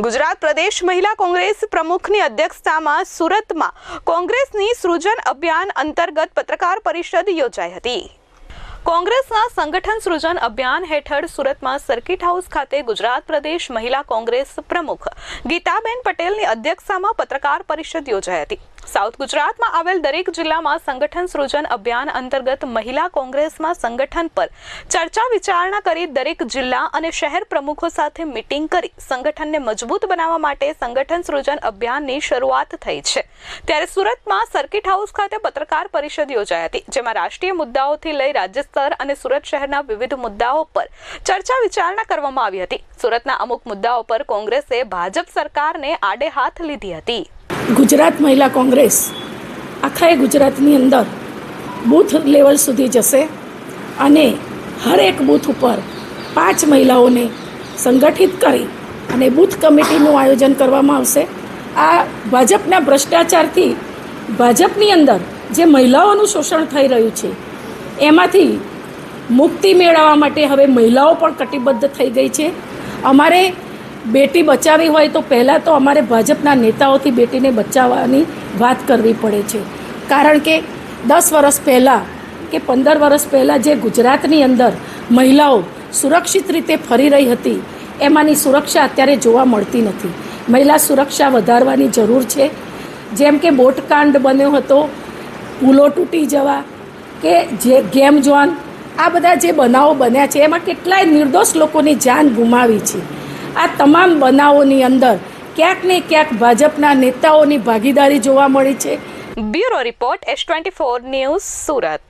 ગુજરાત પ્રદેશ મહિલા કોંગ્રેસ પ્રમુખની અધ્યક્ષતામાં સુરતમાં કોંગ્રેસની સૃજન અભિયાન અંતર્ગત પત્રકાર પરિષદ યોજાઈ હતી। કોંગ્રેસના સંગઠન સૃજન અભિયાન હેઠળ સુરતમાં સર્કિટ હાઉસ ખાતે ગુજરાત પ્રદેશ મહિલા કોંગ્રેસ પ્રમુખ ગીતાબેન પટેલની અધ્યક્ષતામાં પત્રકાર પરિષદ યોજાઈ હતી। સાઉથ ગુજરાતમાં આવેલ દરેક જિલ્લામાં સંગઠન સૃજન અભિયાન અંતર્ગત મહિલા કોંગ્રેસમાં સંગઠન પર ચર્ચા વિચારણા કરી દરેક જિલ્લા અને શહેર પ્રમુખો સાથે મીટિંગ કરી સંગઠનને મજબૂત બનાવવા માટે સંગઠન સૃજન અભિયાનની શરૂઆત થઈ છે। ત્યારે સુરતમાં સર્કિટ હાઉસ ખાતે પત્રકાર પરિષદ યોજાઈ હતી, જેમાં રાષ્ટ્રીય મુદ્દાઓથી લઈ રાજ્ય સ્તર અને સુરત શહેરના વિવિધ મુદ્દાઓ પર ચર્ચા વિચારણા કરવામાં આવી હતી। સુરતના અમુક મુદ્દાઓ પર કોંગ્રેસે ભાજપ સરકારને આડે હાથ લીધી હતી। ગુજરાત મહિલા કોંગ્રેસ આખા ગુજરાતની અંદર બૂથ લેવલ સુધી જશે અને હરેક બૂથ ઉપર 5 મહિલાઓને સંગઠિત કરી અને બૂથ કમિટીનું આયોજન કરવામાં આવશે। આ ભાજપના ભ્રષ્ટાચારથી ભાજપની અંદર જે મહિલાઓનું શોષણ થઈ રહ્યું છે એમાંથી મુક્તિ મેળવવા માટે હવે મહિલાઓ પણ કટિબદ્ધ થઈ ગઈ છે। અમારે બેટી બચાવી હોય તો પહેલાં તો અમારે ભાજપના નેતાઓથી બેટીને બચાવવાની વાત કરવી પડે છે, કારણ કે 10 વર્ષ પહેલાં કે 15 વર્ષ પહેલાં જે ગુજરાતની અંદર મહિલાઓ સુરક્ષિત રીતે ફરી રહી હતી એમાંની સુરક્ષા અત્યારે જોવા મળતી નથી। મહિલા સુરક્ષા વધારવાની જરૂર છે। જેમ કે બોટકાંડ બન્યો હતો, પુલો તૂટી જવા કે જે ગેમ ઝોન, આ બધા જે બનાવો બન્યા છે એમાં કેટલાય નિર્દોષ લોકોની જાન ગુમાવી છે। આ તમામ બનાવોની અંદર ક્યાંક ને ક્યાંક ભાજપના નેતાઓની ભાગીદારી જોવા મળી છે। Bureau report S24 news Surat.